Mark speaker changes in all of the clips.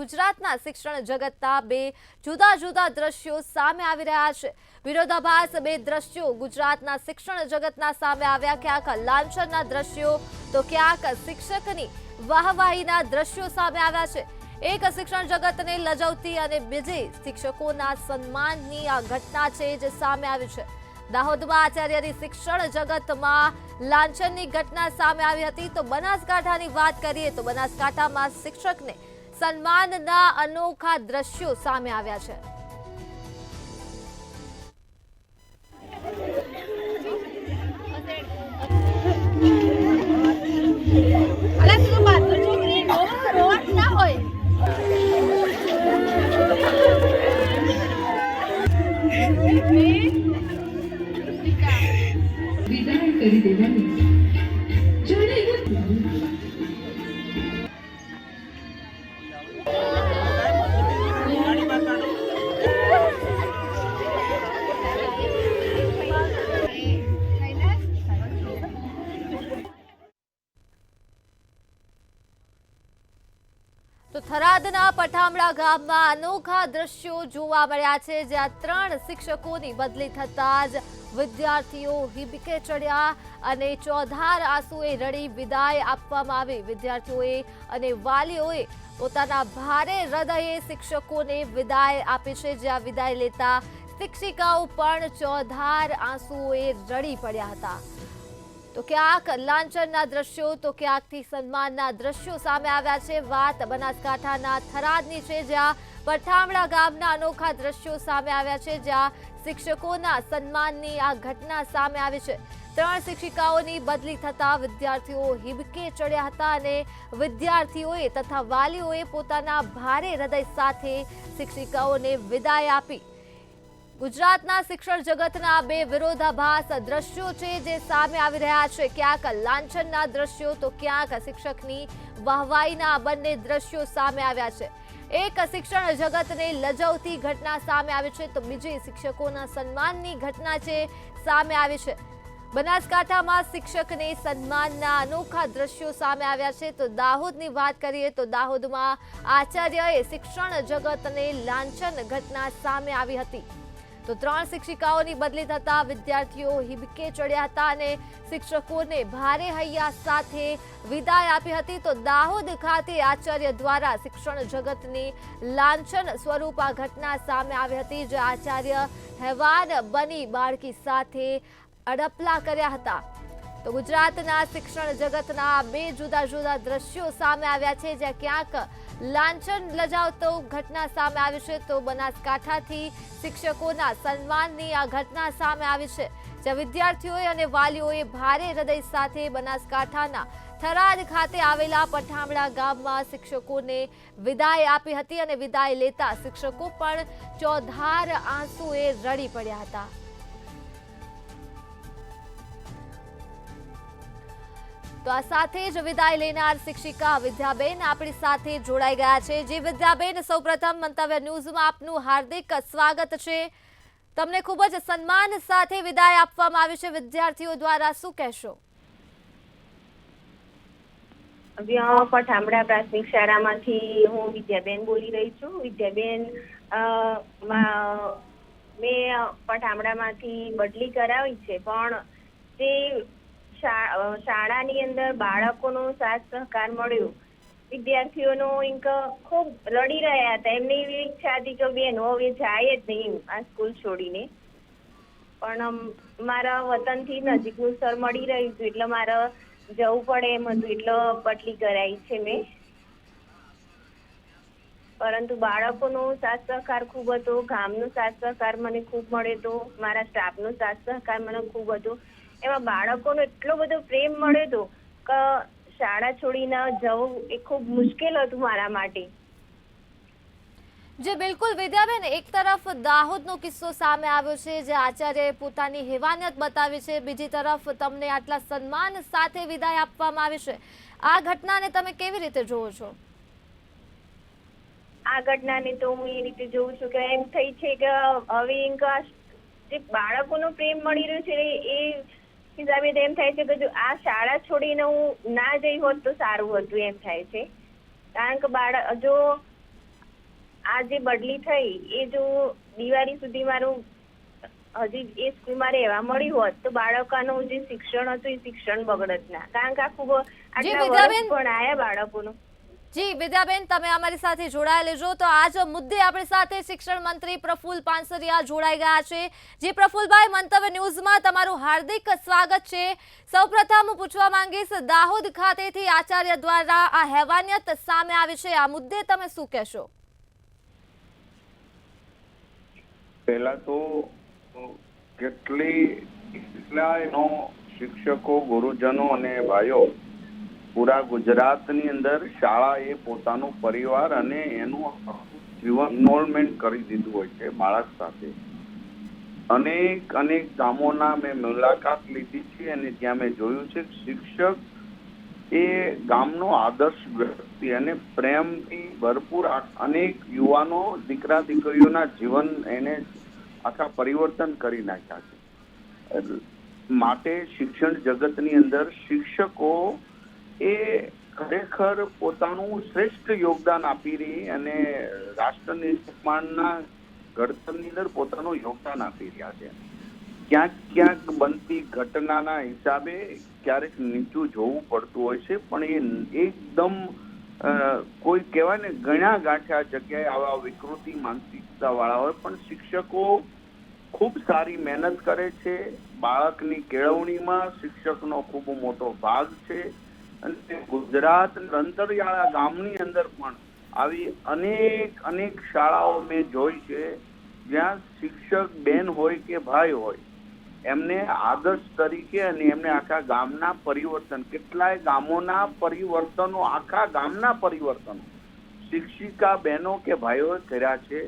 Speaker 1: ગુજરાતના શિક્ષણ જગતના બે જુદા જુદા દ્રશ્યો સામે આવી રહ્યા છે। વિરોધાભાસ બે દ્રશ્યો ગુજરાતના શિક્ષણ જગતના સામે આવ્યા। ક્યાંક લાંછનના દ્રશ્યો તો ક્યાંક શિક્ષકની વાહવાહીના દ્રશ્યો સામે આવ્યા છે। એક શિક્ષણ જગતને લજવતી અને બીજી શિક્ષકોના સન્માનની આ ઘટના છે જે સામે આવી છે। દાહોદમાં આચાર્યની શિક્ષણ જગતમાં લાંછનની ઘટના સામે આવી હતી। તો બનાસકાંઠાની વાત કરીએ તો બનાસકાંઠામાં શિક્ષકને સન્માનના અનોખા દ્રશ્યો સામે આવ્યા છે। તો થરાદના પઠામડા ગામમાં અનોખા દ્રશ્યો જોવા મળ્યા છે, જ્યાં 3 શિક્ષકોની બદલી થતા જ વિદ્યાર્થીઓ હિબકે ચડ્યા અને ચોધાર આંસુએ રડી વિદાય આપવામાં આવી। વિદ્યાર્થીઓએ અને વાલીઓએ પોતાના ભારે હૃદયે શિક્ષકોને વિદાય આપી છે, જ્યાં વિદાય લેતા શિક્ષિકાઓ પણ ચોધાર આંસુએ રડી પડ્યા હતા। તો ક્યાંક લાંછનના દ્રશ્યો તો ક્યાંકથી સન્માનના દ્રશ્યો સામે આવ્યા છે। વાત બનાસકાંઠાના થરાદની છે, જ્યાં પઠામડા ગામના અનોખા દ્રશ્યો સામે આવ્યા છે, જ્યાં શિક્ષકોના સન્માનની આ ઘટના સામે આવી છે। 3 શિક્ષિકાઓની બદલી થતા વિદ્યાર્થીઓ હિબકે ચડ્યા હતા અને વિદ્યાર્થીઓએ તથા વાલીઓએ પોતાના ભારે હૃદય સાથે શિક્ષિકાઓને વિદાય આપી। ગુજરાતના શિક્ષણ જગતના બે વિરોધાભાસ દ્રશ્યો છે જે સામે આવી રહ્યા છે। ક્યાંક લાંછનના દ્રશ્યો તો ક્યાંક શિક્ષકની વાહવાહીના બંને દ્રશ્યો સામે આવ્યા છે। એક શિક્ષણ જગતને લજવતી ઘટના સામે આવી છે તો બીજી શિક્ષકોના સન્માનની ઘટના છે સામે આવી છે। બનાસકાંઠામાં શિક્ષકને સન્માનના અનોખા દ્રશ્યો સામે આવ્યા છે। તો દાહોદની વાત કરીએ તો દાહોદમાં આચાર્યએ શિક્ષણ જગતને લાંછન ઘટના સામે આવી હતી। તો 3 શિક્ષિકાઓની બદલી થતા વિદ્યાર્થીઓ હિબકે ચડ્યા હતા અને શિક્ષકોને ભારે હૈયા સાથે વિદાય આપી હતી। તો દાહોદ ખાતે આચાર્ય દ્વારા શિક્ષણ જગતની લાંછન સ્વરૂપ આ ઘટના સામે આવી હતી, જે આચાર્ય હેવાન બની બાળકી સાથે અડપલા કર્યા હતા। તો ગુજરાતના શિક્ષણ જગતના બે જુદા જુદા દ્રશ્યો સામે આવ્યા છે, જ્યાં ક્યાંક લાંછન લજાવતો ઘટના સામે આવી છે તો બનાસકાંઠાથી શિક્ષકોના સન્માનની આ ઘટના સામે આવી છે, જ્યાં વિદ્યાર્થીઓએ અને વાલીઓએ ભારે હૃદય સાથે બનાસકાંઠાના થરાદ ખાતે આવેલા પઠામડા ગામમાં શિક્ષકોને વિદાય આપી હતી અને વિદાય લેતા શિક્ષકો પણ ચોધાર આંસુએ રડી પડ્યા હતા। તો આ સાથે જ વિદાય લેનાર શિક્ષિકા વિદ્યાબેન આપણી સાથે જોડાઈ ગયા છે। જે વિદ્યાબેન, સૌપ્રથમ મંતવ્ય ન્યૂઝમાં આપનું હાર્દિક સ્વાગત છે। તમને ખૂબ જ સન્માન સાથે વિદાય આપવામાં આવી છે વિદ્યાર્થીઓ દ્વારા, શું કહેશો?
Speaker 2: પઠામડા પ્રાથમિક શાળામાંથી હું વિદ્યાબેન બોલી રહી છું। વિદ્યાબેન, મેં પઠામડામાંથી બદલી કરાવી છે, પણ તે શાળાની અંદર બાળકોનો સાથ સહકાર મળ્યો। વિદ્યાર્થીઓનો ખૂબ રડી રહ્યા હતા। એમની એવી ઈચ્છા હતી કે બેન હવે જાય જ નહીં આ સ્કૂલ છોડીને, પણ મારા વતનથી નજીકનું સ્થળ મળી રહ્યું હતું એટલે મારે જવું પડે એમ હતું, એટલે બદલી કરાવી છે મેં। પરંતુ બાળકોનો સાથ સહકાર ખૂબ હતો, ગામનો સાથ સહકાર મને ખૂબ મળ્યો હતો, મારા સ્ટાફનો સાથ સહકાર મને ખૂબ હતો। એમાં બાળકોનો એટલો બધો પ્રેમ મળ્યો હતો કે શાળા છોડીને જવું એ ખૂબ મુશ્કેલ હતું મારા માટે।
Speaker 1: જે બિલકુલ વિદ્યાબેન, એક તરફ દાહોદનો કિસ્સો સામે આવ્યો છે, જે આચાર્યએ પોતાની હેવાનિયત બતાવી છે, બીજી તરફ તમને આટલા સન્માન સાથે વિદાય આપવામાં આવી છે। આ ઘટનાને તમે કેવી રીતે જોવો છો?
Speaker 2: આ ઘટનાને તો હું એ રીતે જોઉં છું કે એમ થઈ છે કે હવે જે બાળકોનો પ્રેમ મળી રહ્યો છે એ હિસાબે એમ થાય છે કે જો આ શાળા છોડીને હું ના જઈ હોત તો સારું હતું એમ થાય છે। કારણ કે જો આ જે બદલી થઈ એ જો દિવાળી સુધી મારું હજી એ સ્કૂલમાં રહેવા મળ્યું હોત તો બાળકોનું જે શિક્ષણ હતું એ શિક્ષણ બગડત ના, કારણ કે આ ખૂબ આટલા વર્ષ ભણાયા બાળકોનું.
Speaker 1: જી વિદ્યાબેન, તમે અમારી સાથે જોડાઈ લેજો. તો આજ મુદ્દે આપણી સાથે શિક્ષણ મંત્રી પ્રફુલ પાનસરિયા જોડાઈ ગયા છે. જી પ્રફુલભાઈ, મંતવ્ય ન્યૂઝમાં તમારું હાર્દિક સ્વાગત છે. સૌપ્રથમ હું પૂછવા માંગીશ, દાહોદ ખાતેથી આચાર્ય દ્વારા આ હેવાનિયત સામે આવી છે, આ મુદ્દે તમે શું કહેશો?
Speaker 3: પહેલા તો કેટલાયનો શિક્ષકો, ગુરુજનો અને ભાઈઓ પૂરા ગુજરાતની અંદર શાળાએ પોતાનું પરિવાર અને એનું જીવન ઇન્વોલ્વમેન્ટ કરી દીધું હોય છે બાળક સાથે. અનેક ગામોના મેં મુલાકાત લીધી છે અને ત્યાં મેં જોયું છે કે શિક્ષક એ ગામનો આદર્શ વ્યક્તિ અને પ્રેમથી ભરપૂર અનેક યુવાનો, દીકરા દીકરીઓના જીવન એને આખા પરિવર્તન કરી નાખ્યા છે. માટે શિક્ષણ જગતની અંદર શિક્ષકો એ ખરેખર પોતાનું શ્રેષ્ઠ યોગદાન આપી રહી અને રાષ્ટ્ર નિર્માણના ઘડતરની અંદર પોતાનું યોગદાન આપી રહ્યા છે. ક્યાંક બનતી ઘટનાના હિસાબે ક્યારેક નીચું જોવું પડતું હોય છે, પણ એ એકદમ કોઈ કહેવાય ને ગણ્યા ગાંઠ્યા જગ્યાએ આવા વિકૃતિ માનસિકતા વાળા હોય, પણ શિક્ષકો ખૂબ સારી મહેનત કરે છે. બાળકની કેળવણીમાં શિક્ષકનો ખૂબ મોટો ભાગ છે. અને ગુજરાત અંતરિયાળા ગામની અંદર પણ આવી અનેક શાળાઓ મેં જોઈ છે જ્યાં શિક્ષક બેન હોય કે ભાઈ હોય એમને આદર્શ તરીકે અને એમને આખા ગામના પરિવર્તન, કેટલાય ગામોના પરિવર્તનો, આખા ગામના પરિવર્તનો શિક્ષિકા બહેનો કે ભાઈઓએ કર્યા છે.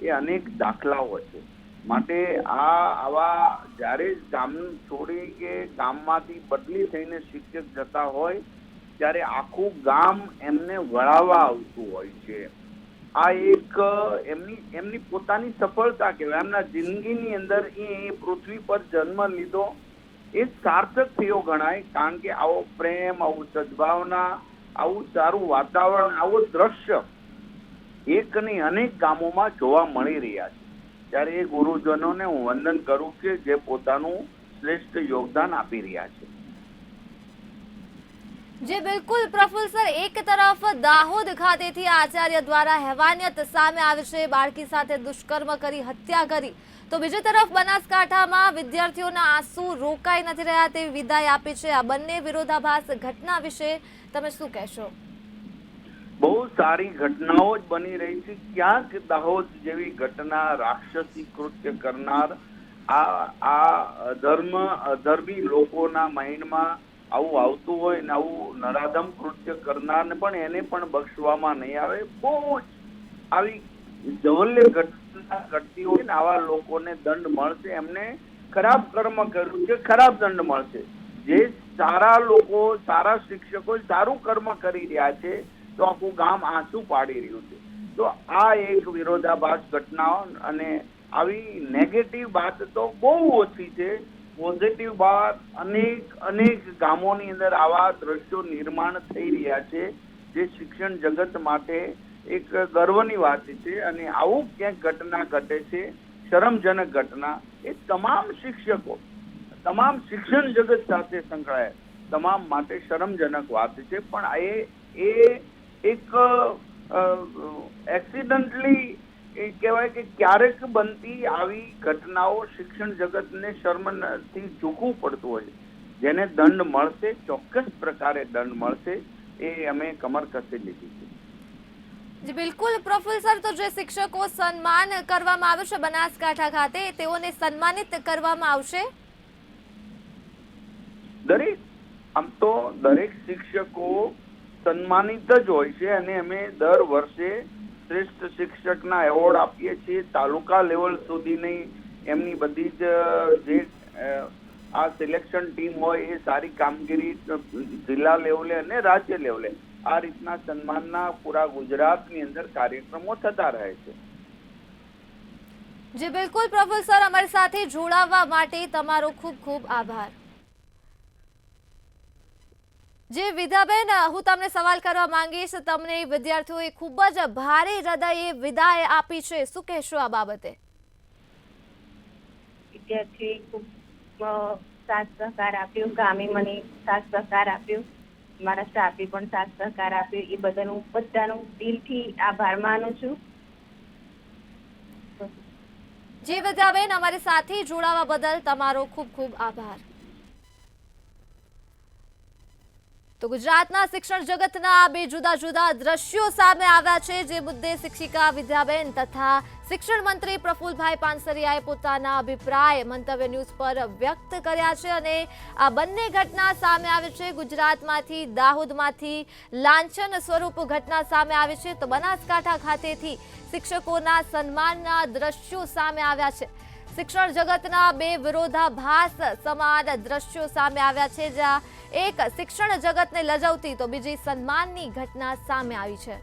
Speaker 3: એ અનેક દાખલાઓ છે. માટે આવા જ્યારે ગામ છોડી કે ગામમાંથી બદલી થઈને શિક્ષક જતા હોય ત્યારે આખું ગામ એમને વળાવવા આવતું હોય છે. આ એક એમની પોતાની સફળતા કહેવાય. એમના જિંદગીની અંદર એ પૃથ્વી પર જન્મ લીધો એ સાર્થક થયો ગણાય, કારણ કે આવો પ્રેમ, આવું સદભાવના, આવું સારું વાતાવરણ, આવું દ્રશ્ય એક નહીં અનેક ગામોમાં જોવા મળી રહ્યા છે. ત્યારે એ ગુરુજનોને હું વંદન કરું કે જે પોતાનું શ્રેષ્ઠ યોગદાન આપી રહ્યા છે.
Speaker 1: જી બિલકુલ પ્રફુલ સર, એક તરફ દાહોદ ખાતેથી આચાર્ય દ્વારા હેવાનિયત સામે આવી છે, બાળકી સાથે દુષ્કર્મ કરી હત્યા કરી, તો બીજી તરફ બનાસકાંઠામાં વિદ્યાર્થીઓના આંસુ રોકાઈ નથી રહ્યા તેવી વિદાય આપી છે. આ બંને વિરોધાભાસ ઘટના વિશે તમે શું કહેશો?
Speaker 3: બહુ સારી ઘટનાઓ જ બની રહી છે. ક્યાંક દાહોદ જેવી ઘટના, રાક્ષસી કૃત્ય કરનાર, આ અધર્મી લોકોના માઇન્ડમાં આવું આવતું હોય ને આવું નરાધમ કૃત્ય કરનારને પણ એને પણ બક્ષવામાં નહીં આવે. બહુ જ આવી જવલ્ય ઘટના ઘટતી હોય ને આવા લોકોને દંડ મળશે. એમને ખરાબ કર્મ કર્યું છે, ખરાબ દંડ મળશે. જે સારા લોકો, સારા શિક્ષકો સારું કર્મ કરી રહ્યા છે તો આખું ગામ આંસુ પાડી રહ્યું છે. તો આ એક વિરોધાભાસ ઘટનાઓ અને આવી નેગેટિવ વાત તો બહુ ઓછી છે. પોઝિટિવ વાત અનેક ગામોની અંદર આવા દ્રશ્યો નિર્માણ થઈ રહ્યા છે, જે શિક્ષણ જગત માટે એક ગર્વની વાત છે. અને આવું ક્યાંક ઘટના ઘટે છે, શરમજનક ઘટના, એ તમામ શિક્ષકો, તમામ શિક્ષણ જગત સાથે સંકળાયેલ તમામ માટે શરમજનક વાત છે. પણ એ એક એક્સિડન્ટલી એ કહેવાય કે ક્યારેક બનતી આવી ઘટનાઓ શિક્ષણ જગતને શર્મથી ઝૂકવું પડતું હોય. જેને દંડ મળશે, ચોક્કસ પ્રકારે દંડ મળશે, એ અમે કમર કસી લીધી છે.
Speaker 1: જી બિલકુલ પ્રફુલ સર, તો જે શિક્ષકો સન્માન કરવામાં આવ્યું છે બનાસકાંઠા ખાતે, તેઓને સન્માનિત કરવામાં આવશે?
Speaker 3: આમ તો દરેક શિક્ષકો સન્માનિત જ હોય છે અને અમે દર વર્ષે શ્રેષ્ઠ શિક્ષકના એવોર્ડ આપીએ છીએ. તાલુકા લેવલ સુધીની એમની બધી જ જે આ સિલેક્શન ટીમ હોય એ સારી કામગીરી જિલ્લા લેવલે અને રાજ્ય લેવલે આ રીતના સન્માનના પૂરા ગુજરાતની અંદર કાર્યક્રમો થતા રહે છે.
Speaker 1: જી બિલકુલ પ્રફુલ સર, અમારી સાથે જોડાવા માટે તમારો ખૂબ ખૂબ આભાર. જે વિદ્યાબેન, હું તમને સવાલ કરવા માંગીશ, તમને વિદ્યાર્થીઓએ ખૂબ જ ભારે હૃદયે વિદાય આપી છે, શું કહેશો આ બાબતે?
Speaker 2: વિદ્યાર્થીઓએ ખૂબ સાથ સહકાર આપ્યો, ગામે મને સાથ સહકાર આપ્યો, મારા સ્ટાફે પણ સાથ સહકાર આપ્યો. એ બધાનું બધાનું દિલથી આભાર માનું છું.
Speaker 1: જી વિદ્યાબેન, અમારી સાથે જોડાવા બદલ તમારો ખૂબ ખૂબ આભાર. તો ગુજરાતના શિક્ષણ જગતના બે જુદા જુદા દ્રશ્યો સામે આવ્યા છે, જે મુદ્દે શિક્ષિકા વિદ્યાબેન તથા શિક્ષણ મંત્રી પ્રફુલભાઈ પાનસરિયાએ પોતાના અભિપ્રાય મંતવ્ય ન્યૂઝ પર વ્યક્ત કર્યા છે. અને આ બંને ઘટના સામે આવી છે. ગુજરાતમાંથી, દાહોદમાંથી લાંછન સ્વરૂપ ઘટના સામે આવી છે, તો બનાસકાંઠા ખાતેથી શિક્ષકોના સન્માનના દ્રશ્યો સામે આવ્યા છે. શિક્ષણ જગતના બે વિરોધાભાસ સમાન દ્રશ્યો સામે આવ્યા છે, જ્યાં એક શિક્ષણ જગતને લજવતી તો બીજી સન્માનની ઘટના સામે આવી છે.